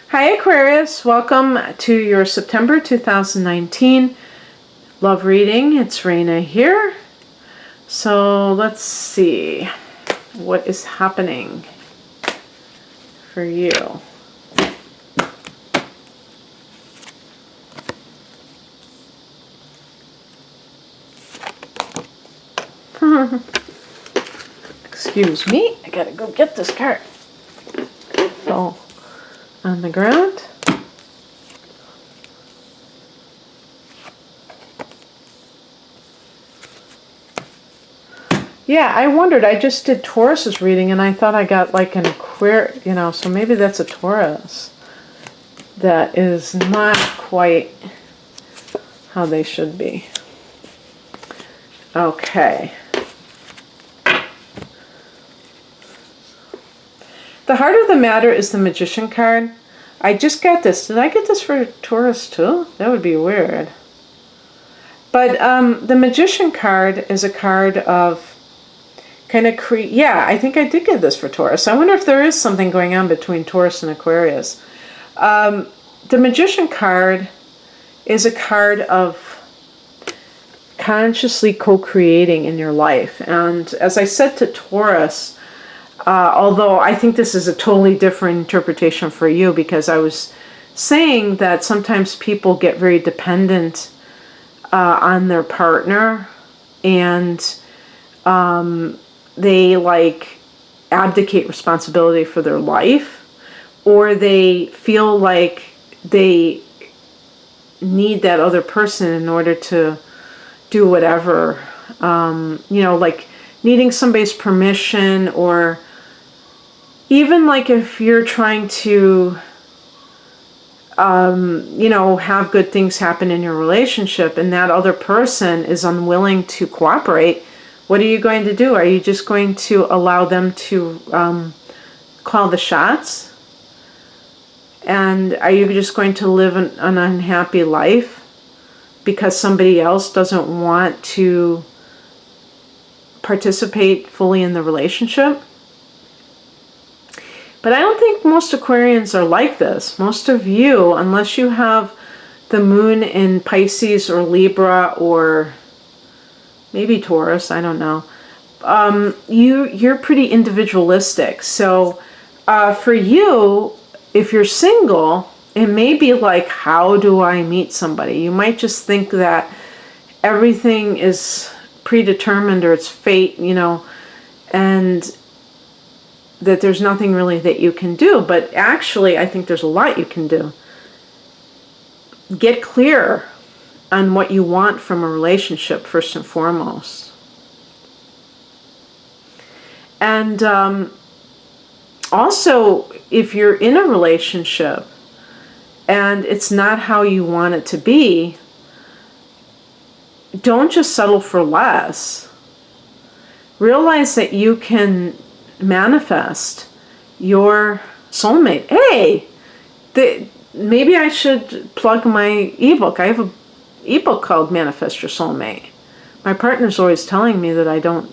Hi Aquarius, welcome to your September 2019 love reading. It's Raina here. So let's see what is happening for you. Excuse me, I gotta go get this card. Fell on the ground. Yeah, I wondered. I just did Taurus's reading and I thought I got like an Aquarius, so maybe that's a Taurus that is not quite how they should be. Okay. The heart of the matter is the Magician card. I just got this. Did I get this for Taurus too? That would be weird. But the Magician card is a card of kind of yeah, I think I did get this for Taurus. I wonder if there is something going on between Taurus and Aquarius. The Magician card is a card of consciously co-creating in your life. And as I said to Taurus, although I think this is a totally different interpretation for you, because I was saying that sometimes people get very dependent on their partner, and they like abdicate responsibility for their life, or they feel like they need that other person in order to do whatever, like needing somebody's permission, or even like if you're trying to have good things happen in your relationship and that other person is unwilling to cooperate, what are you going to do? Are you just going to allow them to call the shots? And are you just going to live an unhappy life because somebody else doesn't want to participate fully in the relationship? But I don't think most Aquarians are like this. Most of you, unless you have the moon in Pisces or Libra or maybe Taurus, I don't know, you're pretty individualistic. So for you, if you're single, it may be like, how do I meet somebody? You might just think that everything is predetermined or it's fate, and that there's nothing really that you can do. But actually, I think there's a lot you can do. Get clear on what you want from a relationship first and foremost. And also, if you're in a relationship and it's not how you want it to be, don't just settle for less. Realize that you can manifest your soulmate. Hey, maybe I should plug my ebook. I have an ebook called Manifest Your Soulmate. My partner's always telling me that I don't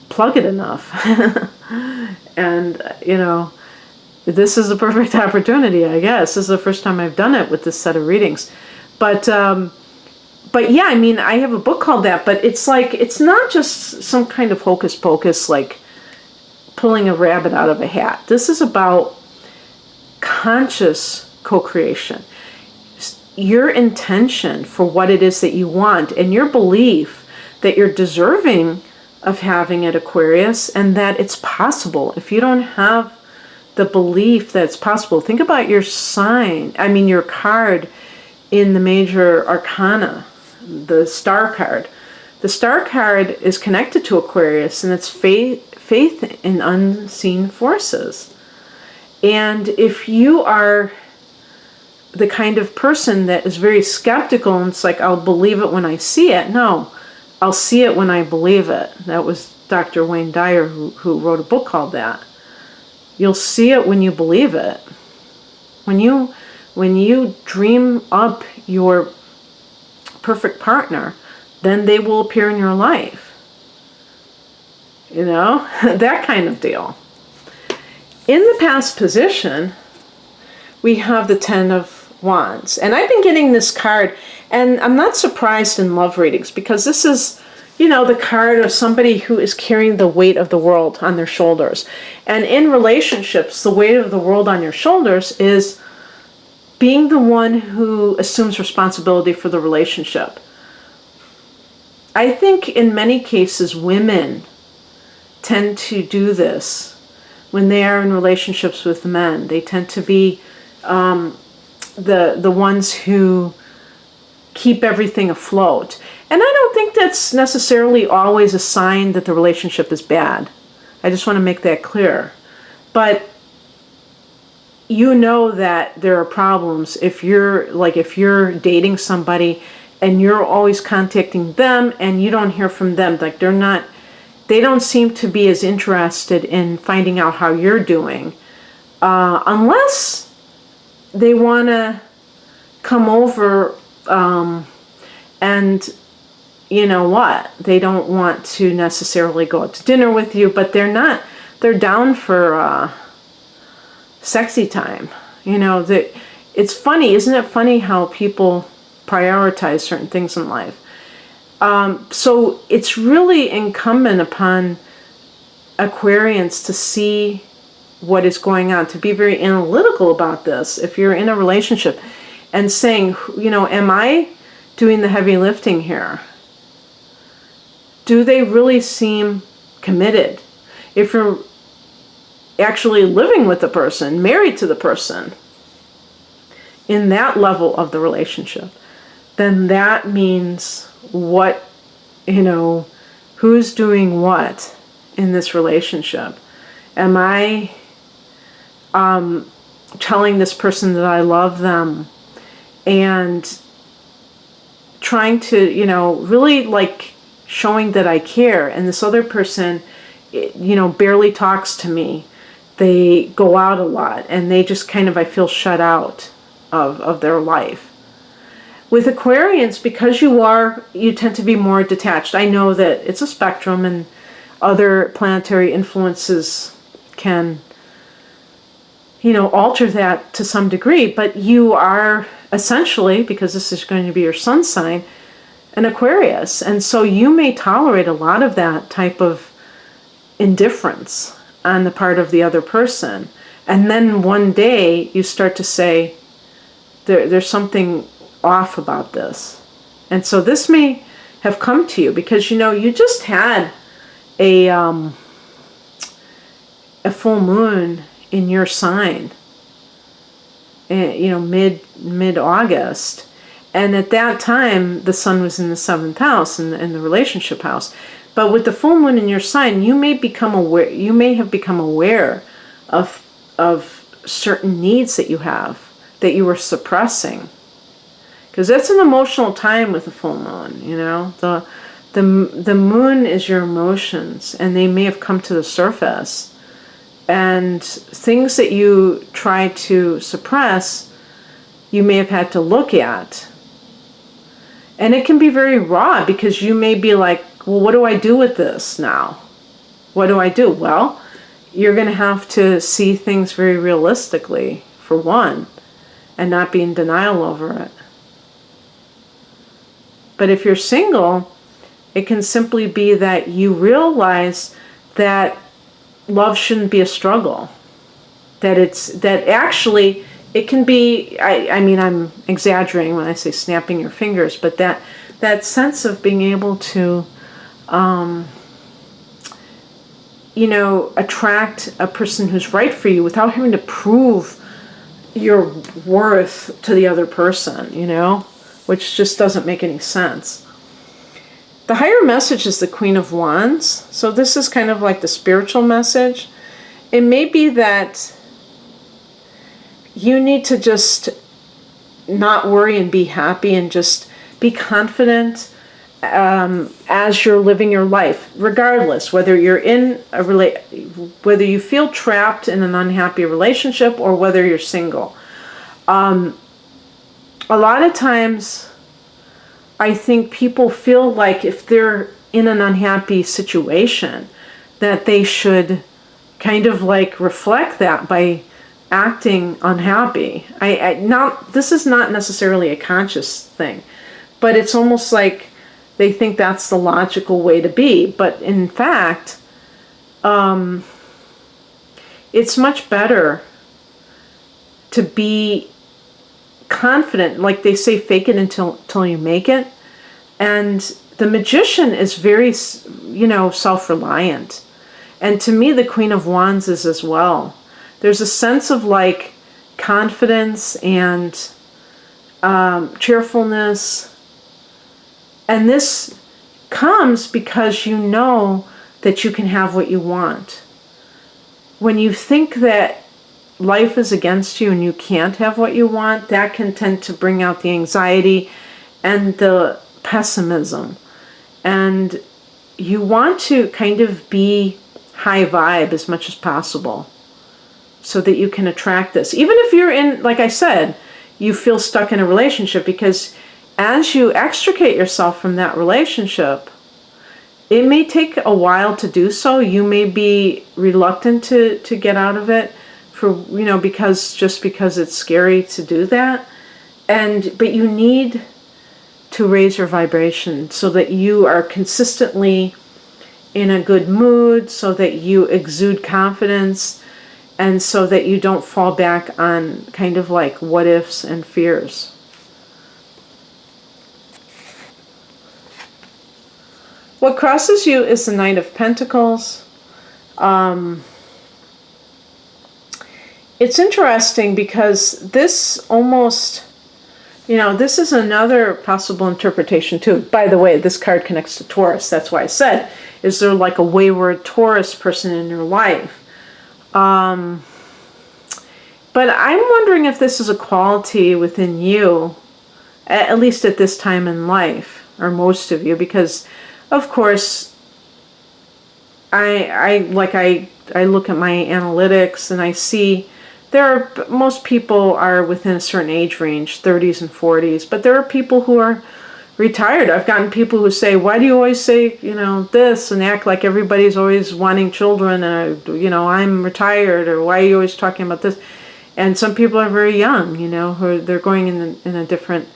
plug it enough. And, this is a perfect opportunity, I guess. This is the first time I've done it with this set of readings. But yeah, I have a book called that, but it's like, it's not just some kind of hocus pocus, like pulling a rabbit out of a hat. This is about conscious co-creation. Your intention for what it is that you want, and your belief that you're deserving of having it, Aquarius, and that it's possible. If you don't have the belief that it's possible, think about your sign, your card in the major arcana, the star card. The star card is connected to Aquarius, and it's faith in unseen forces. And if you are the kind of person that is very skeptical and it's like, I'll believe it when I see it. No, I'll see it when I believe it. That was Dr. Wayne Dyer who wrote a book called that. You'll see it when you believe it. When you dream up your perfect partner, then they will appear in your life. That kind of deal. In the past position, we have the Ten of Wands. And I've been getting this card, and I'm not surprised in love readings, because this is, you know, the card of somebody who is carrying the weight of the world on their shoulders. And in relationships, the weight of the world on your shoulders is being the one who assumes responsibility for the relationship. I think in many cases, women tend to do this when they are in relationships with men. They tend to be the ones who keep everything afloat. And I don't think that's necessarily always a sign that the relationship is bad. I just want to make that clear. But you know that there are problems if you're dating somebody and you're always contacting them and you don't hear from them. Like they don't seem to be as interested in finding out how you're doing, unless they want to come over, and you know what, they don't want to necessarily go out to dinner with you, but they're down for sexy time. You know, it's funny, isn't it funny how people prioritize certain things in life? So it's really incumbent upon Aquarians to see what is going on, to be very analytical about this. If you're in a relationship and saying, you know, am I doing the heavy lifting here? Do they really seem committed? If you're actually living with the person, married to the person, in that level of the relationship, then that means what, you know, who's doing what in this relationship. Am I telling this person that I love them and trying to, you know, really like showing that I care, and this other person, you know, barely talks to me. They go out a lot and they just kind of, I feel, shut out of their life. With Aquarians, because you tend to be more detached. I know that it's a spectrum and other planetary influences can, you know, alter that to some degree, but you are essentially, because this is going to be your sun sign, an Aquarius. And so you may tolerate a lot of that type of indifference on the part of the other person. And then one day you start to say, there's something off about this. And so this may have come to you because, you know, you just had a full moon in your sign, you know, mid-August. And at that time, the sun was in the 7th house, in the relationship house. But with the full moon in your sign, you may become aware. You may have become aware of certain needs that you have that you were suppressing, because that's an emotional time with the full moon. You know, the moon is your emotions, and they may have come to the surface, and things that you try to suppress, you may have had to look at. And it can be very raw, because you may be like, well, what do I do with this now? What do I do? Well, you're going to have to see things very realistically, for one, and not be in denial over it. But if you're single, it can simply be that you realize that love shouldn't be a struggle. That actually it can be, I mean, I'm exaggerating when I say snapping your fingers, but that sense of being able to, you know, attract a person who's right for you without having to prove your worth to the other person, you know, which just doesn't make any sense. The higher message is the Queen of Wands. So this is kind of like the spiritual message. It may be that you need to just not worry and be happy and just be confident as you're living your life, regardless whether you're in whether you feel trapped in an unhappy relationship or whether you're single. A lot of times, I think people feel like if they're in an unhappy situation, that they should kind of like reflect that by acting unhappy. This is not necessarily a conscious thing, but it's almost like they think that's the logical way to be. But in fact, it's much better to be confident. Like they say, fake it until you make it. And the magician is very, self-reliant. And to me, the Queen of Wands is as well. There's a sense of like confidence and cheerfulness. And this comes because you know that you can have what you want. When you think that life is against you and you can't have what you want, that can tend to bring out the anxiety and the pessimism. And you want to kind of be high vibe as much as possible so that you can attract this. Even if you're in, like I said, you feel stuck in a relationship, because as you extricate yourself from that relationship, it may take a while to do so. You may be reluctant to get out of it because it's scary to do that. But you need to raise your vibration so that you are consistently in a good mood, so that you exude confidence, and so that you don't fall back on kind of like what ifs and fears. What crosses you is the Knight of Pentacles. It's interesting because this almost, this is another possible interpretation too. By the way, this card connects to Taurus. That's why I said, is there like a wayward Taurus person in your life? But I'm wondering if this is a quality within you, at least at this time in life, or most of you, because of course, I look at my analytics and I see most people are within a certain age range, 30s and 40s, but there are people who are retired. I've gotten people who say, why do you always say, this, and act like everybody's always wanting children, and, I'm retired, or why are you always talking about this? And some people are very young, who they're going in a different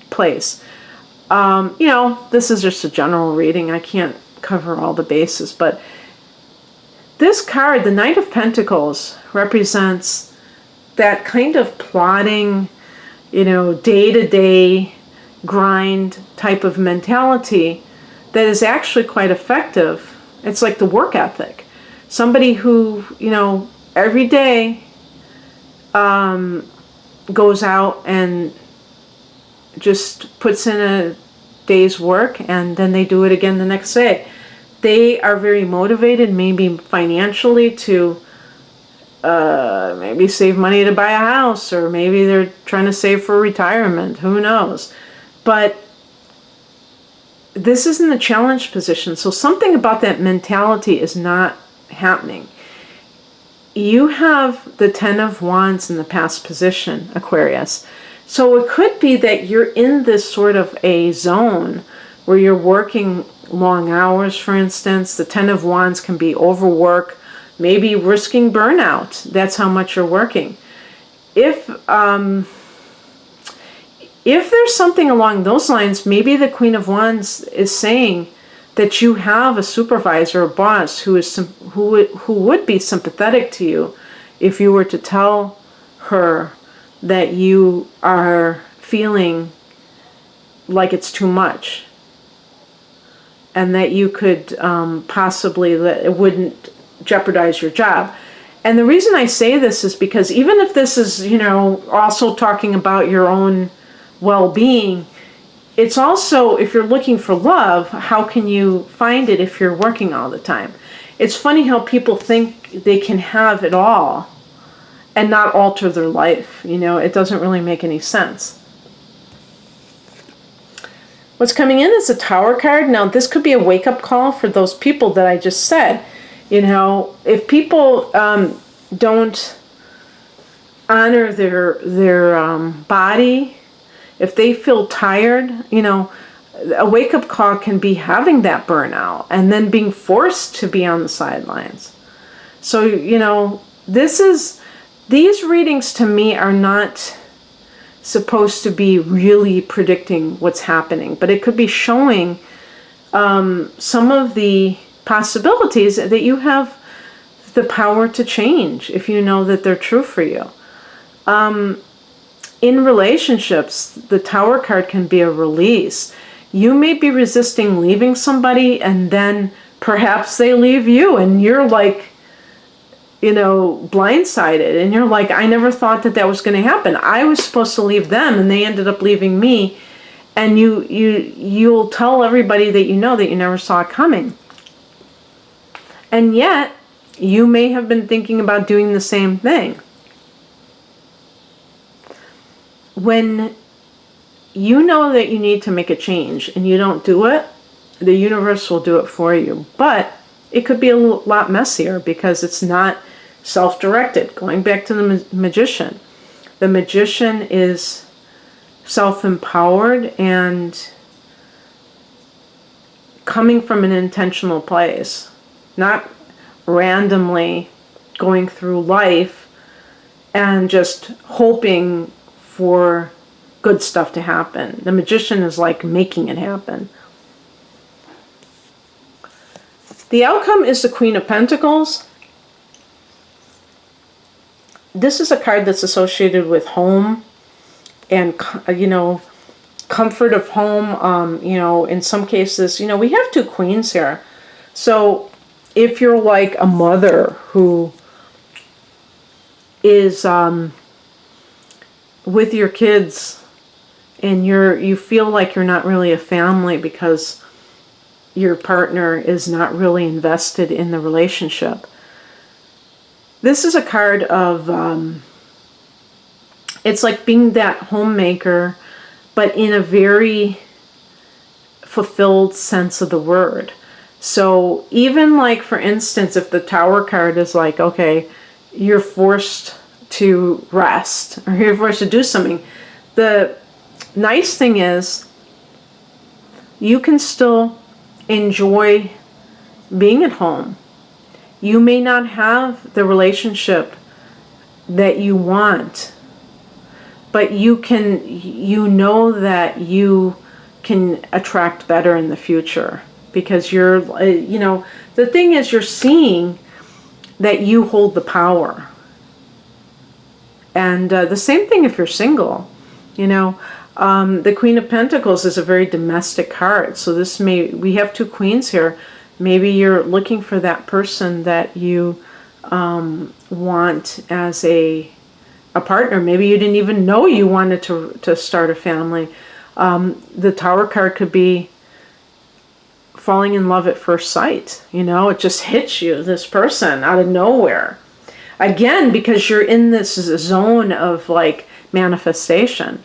place. This is just a general reading. I can't cover all the bases, but this card, the Knight of Pentacles, represents that kind of plodding, day-to-day grind type of mentality that is actually quite effective. It's like the work ethic. Somebody who, every day goes out and just puts in a day's work, and then they do it again the next day. They are very motivated, maybe financially, to maybe save money to buy a house, or maybe they're trying to save for retirement. Who knows? But this is in the challenge position, so something about that mentality is not happening. You have the Ten of Wands in the past position, Aquarius. So it could be that you're in this sort of a zone where you're working long hours, for instance. The Ten of Wands can be overwork, maybe risking burnout. That's how much you're working. If there's something along those lines, maybe the Queen of Wands is saying that you have a supervisor or boss who would be sympathetic to you if you were to tell her that you are feeling like it's too much, and that you could possibly, that it wouldn't jeopardize your job. And the reason I say this is because even if this is, also talking about your own well-being, it's also, if you're looking for love, how can you find it if you're working all the time? It's funny how people think they can have it all and not alter their life. It doesn't really make any sense. What's coming in is a Tower card. Now, this could be a wake-up call for those people that I just said. If people don't honor their body, if they feel tired, A wake-up call can be having that burnout and then being forced to be on the sidelines. So, these readings to me are not supposed to be really predicting what's happening, but it could be showing some of the possibilities that you have the power to change if you know that they're true for you. In relationships, the Tower card can be a release. You may be resisting leaving somebody, and then perhaps they leave you, and you're like, blindsided, and you're like, I never thought that was going to happen. I was supposed to leave them, and they ended up leaving me. And you'll tell everybody that you know that you never saw it coming. And yet, you may have been thinking about doing the same thing. When you know that you need to make a change and you don't do it, the universe will do it for you. But it could be a lot messier because it's not self-directed. Going back to the magician. The magician is self-empowered and coming from an intentional place, not randomly going through life and just hoping for good stuff to happen. The magician is like making it happen. The outcome is the Queen of Pentacles. This is a card that's associated with home and, comfort of home. In some cases, we have two queens here. So if you're like a mother who is with your kids and you feel like you're not really a family because your partner is not really invested in the relationship. This is a card of, it's like being that homemaker, but in a very fulfilled sense of the word. So even like, for instance, if the Tower card is like, okay, you're forced to rest or you're forced to do something, the nice thing is you can still enjoy being at home. You may not have the relationship that you want, but you know that you can attract better in the future because you're, the thing is you're seeing that you hold the power. And the same thing if you're single, the Queen of Pentacles is a very domestic card. So we have two queens here. Maybe you're looking for that person that you want as a partner. Maybe you didn't even know you wanted to start a family. The Tower card could be falling in love at first sight. It just hits you, this person, out of nowhere. Again, because you're in this zone of like manifestation.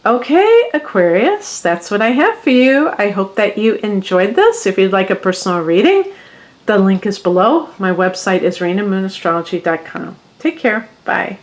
Okay, Aquarius, that's what I have for you. I hope that you enjoyed this. If you'd like a personal reading, the link is below. My website is rainamoonastrology.com. Take care. Bye.